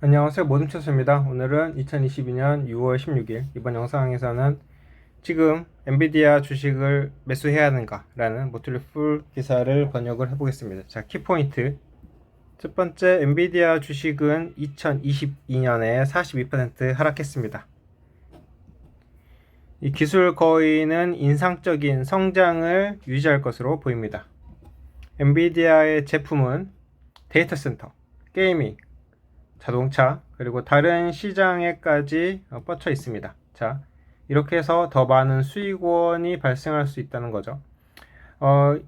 안녕하세요, 모든체스입니다. 오늘은 2022년 6월 16일 이번 영상에서는 지금 엔비디아 주식을 매수해야 하는가 라는 모틀리 풀 기사를 번역을 해보겠습니다. 자, 키포인트 첫 번째, 엔비디아 주식은 2022년에 42% 하락했습니다. 이 기술 거인은 인상적인 성장을 유지할 것으로 보입니다. 엔비디아의 제품은 데이터 센터, 게이밍, 자동차, 그리고 다른 시장에까지 뻗쳐 있습니다. 자, 이렇게 해서 더 많은 수익원이 발생할 수 있다는 거죠.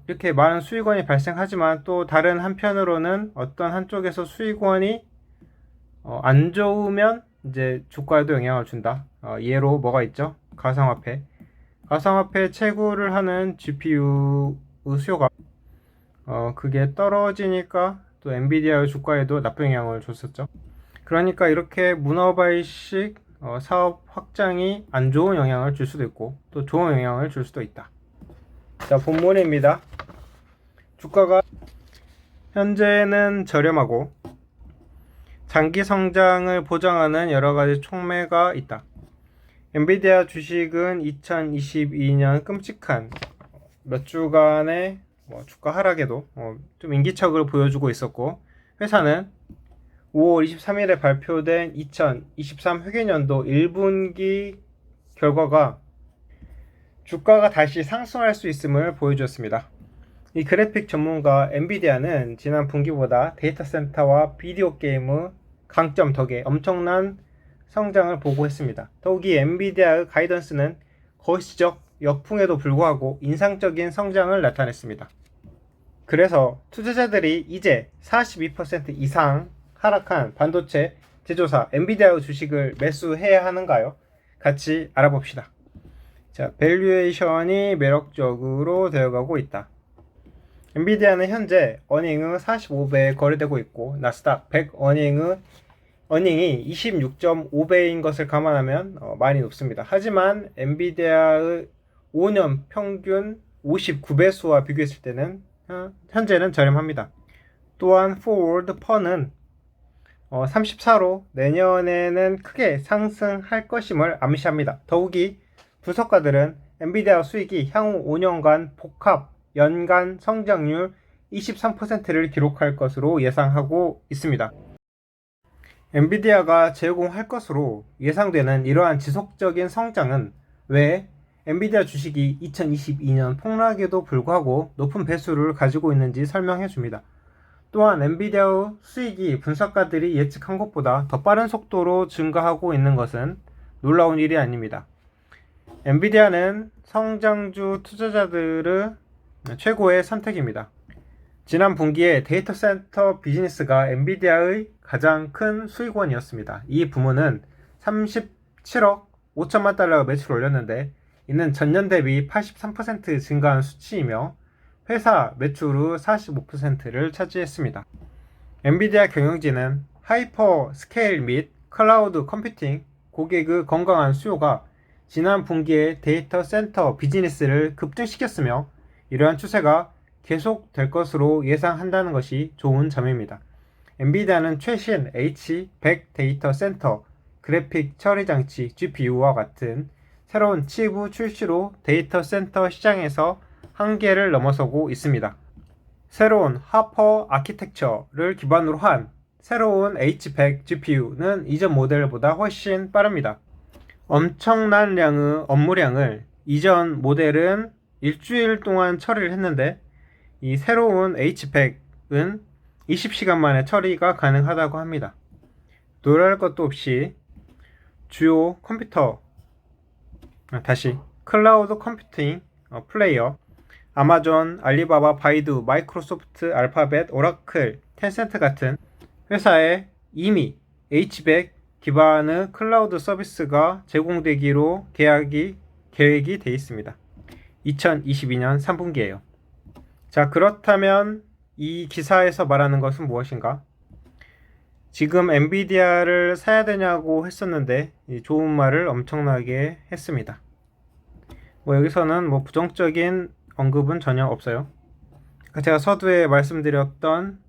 이렇게 많은 수익원이 발생하지만 또 다른 한편으로는 어떤 한쪽에서 수익원이 안 좋으면 이제 주가에도 영향을 준다. 예로 뭐가 있죠? 가상화폐. 가상화폐 채굴을 하는 GPU 수요가 그게 떨어지니까 또 엔비디아의 주가에도 나쁜 영향을 줬었죠. 그러니까 이렇게 문어발식 사업 확장이 안 좋은 영향을 줄 수도 있고 또 좋은 영향을 줄 수도 있다. 자, 본문입니다. 주가가 현재는 저렴하고 장기 성장을 보장하는 여러 가지 촉매가 있다. 엔비디아 주식은 2022년 끔찍한 몇 주간의 주가 하락에도 좀 인기척을 보여주고 있었고, 회사는 5월 23일에 발표된 2023 회계년도 1분기 결과가 주가가 다시 상승할 수 있음을 보여주었습니다. 이 그래픽 전문가 엔비디아는 지난 분기보다 데이터 센터와 비디오 게임의 강점 덕에 엄청난 성장을 보고했습니다. 더욱이 엔비디아의 가이던스는 거시적 역풍에도 불구하고 인상적인 성장을 나타냈습니다. 그래서 투자자들이 이제 42% 이상 하락한 반도체 제조사 엔비디아의 주식을 매수해야 하는가요? 같이 알아봅시다. 자, 밸류에이션이 매력적으로 되어가고 있다. 엔비디아는 현재 어닝의 45배에 거래되고 있고, 나스닥 100 어닝이 26.5배인 것을 감안하면 많이 높습니다. 하지만 엔비디아의 5년 평균 59배수와 비교했을 때는 현재는 저렴합니다. 또한 포워드 펀은 34로 내년에는 크게 상승할 것임을 암시합니다. 더욱이 분석가들은 엔비디아 수익이 향후 5년간 복합 연간 성장률 23%를 기록할 것으로 예상하고 있습니다. 엔비디아가 제공할 것으로 예상되는 이러한 지속적인 성장은 왜 엔비디아 주식이 2022년 폭락에도 불구하고 높은 배수를 가지고 있는지 설명해 줍니다. 또한 엔비디아의 수익이 분석가들이 예측한 것보다 더 빠른 속도로 증가하고 있는 것은 놀라운 일이 아닙니다. 엔비디아는 성장주 투자자들의 최고의 선택입니다. 지난 분기에 데이터 센터 비즈니스가 엔비디아의 가장 큰 수익원이었습니다. 이 부문은 37억 5천만 달러 매출을 올렸는데, 이는 전년 대비 83% 증가한 수치이며 회사 매출의 45%를 차지했습니다. 엔비디아 경영진은 하이퍼 스케일 및 클라우드 컴퓨팅 고객의 건강한 수요가 지난 분기에 데이터 센터 비즈니스를 급증시켰으며, 이러한 추세가 계속될 것으로 예상한다는 것이 좋은 점입니다. 엔비디아는 최신 H100 데이터 센터 그래픽 처리 장치 GPU와 같은 새로운 칩의 출시로 데이터 센터 시장에서 한계를 넘어서고 있습니다. 새로운 하퍼 아키텍처를 기반으로 한 새로운 H100 GPU는 이전 모델보다 훨씬 빠릅니다. 엄청난 량의 업무량을 이전 모델은 일주일 동안 처리를 했는데, 이 새로운 H100은 20시간 만에 처리가 가능하다고 합니다. 놀랄 것도 없이 주요 컴퓨터, 클라우드 컴퓨팅 플레이어, 아마존, 알리바바, 바이두, 마이크로소프트, 알파벳, 오라클, 텐센트 같은 회사에 이미 H100 기반의 클라우드 서비스가 제공되기로 계획이 되어 있습니다. 2022년 3분기에요. 자, 그렇다면 이 기사에서 말하는 것은 무엇인가? 지금 엔비디아를 사야 되냐고 했었는데 좋은 말을 엄청나게 했습니다. 여기서는 부정적인 언급은 전혀 없어요. 제가 서두에 말씀드렸던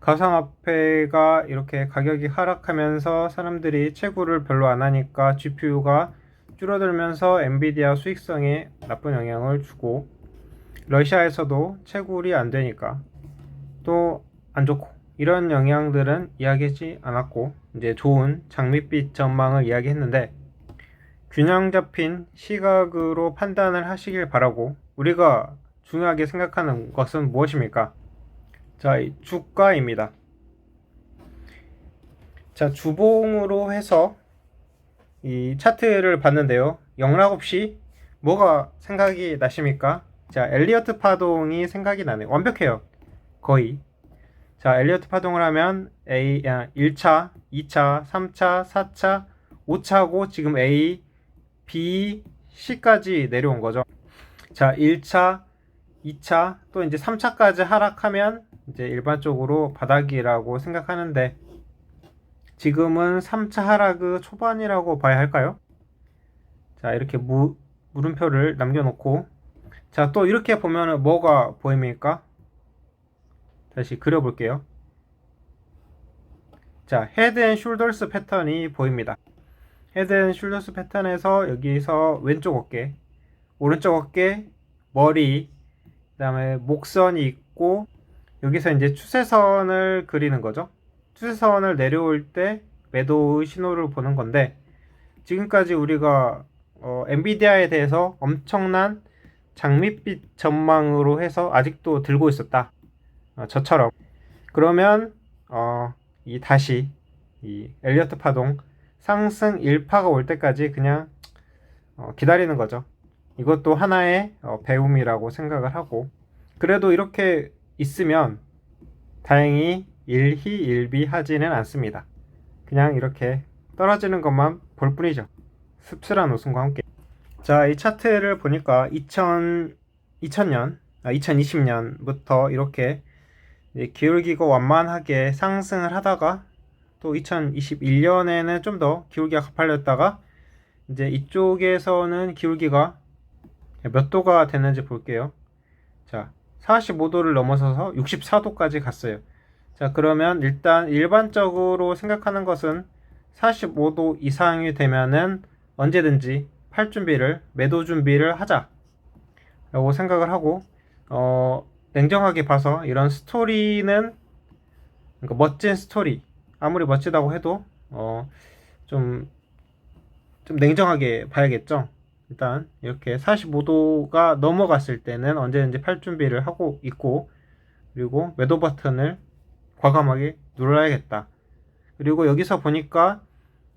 가상화폐가 이렇게 가격이 하락하면서 사람들이 채굴을 별로 안 하니까 GPU가 줄어들면서 엔비디아 수익성에 나쁜 영향을 주고, 러시아에서도 채굴이 안 되니까 또 안 좋고, 이런 영향들은 이야기하지 않았고, 이제 좋은 장밋빛 전망을 이야기했는데, 균형 잡힌 시각으로 판단을 하시길 바라고, 우리가 중요하게 생각하는 것은 무엇입니까? 자, 이 주가입니다. 자, 주봉으로 해서 이 차트를 봤는데요. 영락없이 뭐가 생각이 나십니까? 자, 엘리어트 파동이 생각이 나네요. 완벽해요. 거의. 자, 엘리어트 파동을 하면 1차, 2차, 3차, 4차, 5차고 지금 A, B, C까지 내려온 거죠. 자, 1차, 2차, 또 이제 3차까지 하락하면 이제 일반적으로 바닥이라고 생각하는데, 지금은 3차 하락 초반이라고 봐야 할까요? 자, 이렇게 물음표를 남겨놓고, 자, 또 이렇게 보면은 뭐가 보입니까? 다시 그려볼게요. 자, 헤드 앤 숄더스 패턴이 보입니다. 헤드 앤 숄더스 패턴에서 여기서 왼쪽 어깨, 오른쪽 어깨, 머리, 그 다음에 목선이 있고, 여기서 이제 추세선을 그리는 거죠. 추세선을 내려올 때 매도 신호를 보는 건데, 지금까지 우리가 엔비디아에 대해서 엄청난 장밋빛 전망으로 해서 아직도 들고 있었다. 저처럼. 그러면 다시 이 엘리어트 파동 상승 1파가 올 때까지 그냥 기다리는 거죠. 이것도 하나의 배움이라고 생각을 하고, 그래도 이렇게 있으면 다행히 일희일비하지는 않습니다. 그냥 이렇게 떨어지는 것만 볼 뿐이죠. 씁쓸한 웃음과 함께. 자, 이 차트를 보니까 2020년부터 이렇게 기울기가 완만하게 상승을 하다가, 또 2021년에는 좀 더 기울기가 가팔렸다가, 이제 이쪽에서는 기울기가 몇 도가 됐는지 볼게요. 자, 45도를 넘어서서 64도까지 갔어요. 자, 그러면 일단 일반적으로 생각하는 것은 45도 이상이 되면은 언제든지 팔 준비를, 매도 준비를 하자 라고 생각을 하고, 냉정하게 봐서 이런 스토리는, 그러니까 멋진 스토리, 아무리 멋지다고 해도 좀 냉정하게 봐야겠죠. 일단 이렇게 45도가 넘어갔을 때는 언제든지 팔 준비를 하고 있고, 그리고 매도 버튼을 과감하게 눌러야겠다. 그리고 여기서 보니까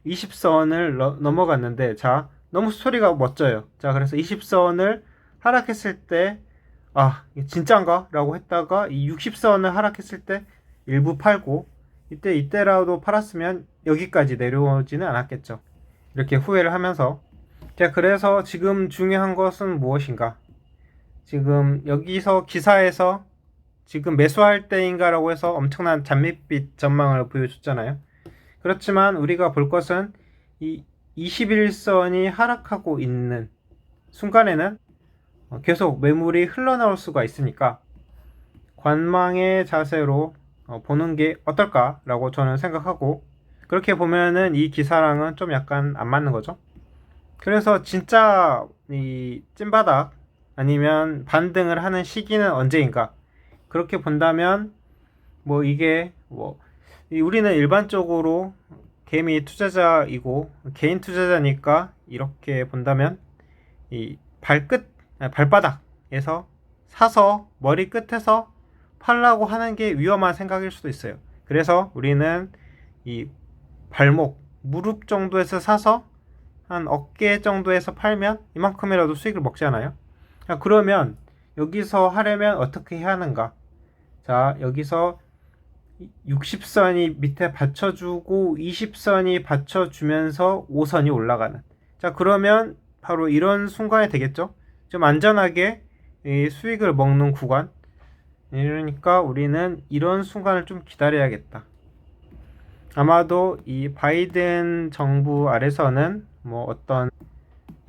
20선을 넘어갔는데, 자, 너무 스토리가 멋져요. 자, 그래서 20선을 하락했을 때, 이게 진짠가? 라고 했다가 이 60선을 하락했을 때 일부 팔고, 이때라도 팔았으면 여기까지 내려오지는 않았겠죠. 이렇게 후회를 하면서, 자, 그래서 지금 중요한 것은 무엇인가? 지금 여기서 기사에서 지금 매수할 때인가라고 해서 엄청난 잔밋빛 전망을 보여줬잖아요. 그렇지만 우리가 볼 것은 이 21선이 하락하고 있는 순간에는 계속 매물이 흘러나올 수가 있으니까 관망의 자세로 보는 게 어떨까라고 저는 생각하고, 그렇게 보면은 이 기사랑은 좀 약간 안 맞는 거죠. 그래서 진짜 이 찐바닥 아니면 반등을 하는 시기는 언제인가? 그렇게 본다면 이게 우리는 일반적으로 개미 투자자이고 개인 투자자니까, 이렇게 본다면 이 발바닥에서 사서 머리 끝에서 팔라고 하는 게 위험한 생각일 수도 있어요. 그래서 우리는 이 발목, 무릎 정도에서 사서 한 어깨 정도에서 팔면 이만큼이라도 수익을 먹잖아요. 자, 그러면 여기서 하려면 어떻게 해야 하는가? 자, 여기서 60선이 밑에 받쳐주고 20선이 받쳐주면서 5선이 올라가는, 자, 그러면 바로 이런 순간이 되겠죠. 좀 안전하게 이 수익을 먹는 구간. 그러니까 우리는 이런 순간을 좀 기다려야겠다. 아마도 이 바이든 정부 아래서는 어떤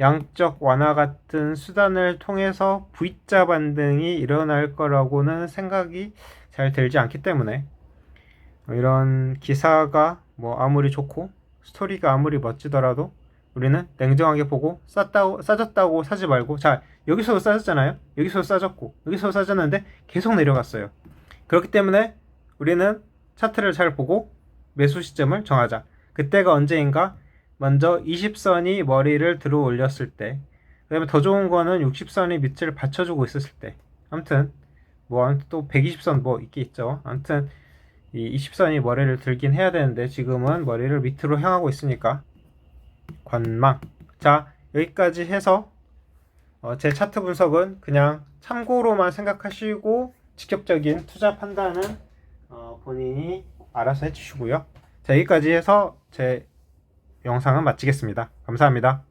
양적 완화 같은 수단을 통해서 V자 반등이 일어날 거라고는 생각이 잘 들지 않기 때문에, 이런 기사가 뭐 아무리 좋고 스토리가 아무리 멋지더라도 우리는 냉정하게 보고 싸졌다고 사지 말고, 자, 여기서도 싸졌잖아요. 여기서도 싸졌고 여기서도 싸졌는데 계속 내려갔어요. 그렇기 때문에 우리는 차트를 잘 보고 매수 시점을 정하자. 그때가 언제인가? 먼저 20선이 머리를 들어 올렸을 때, 그 다음에 더 좋은 거는 60선이 밑을 받쳐주고 있었을 때, 아무튼 뭐 또 120선 뭐 있게 있죠. 아무튼 이 20선이 머리를 들긴 해야 되는데 지금은 머리를 밑으로 향하고 있으니까 관망. 자, 여기까지 해서 제 차트 분석은 그냥 참고로만 생각하시고 직접적인 투자 판단은 본인이 알아서 해주시고요. 자, 여기까지 해서 제 영상은 마치겠습니다. 감사합니다.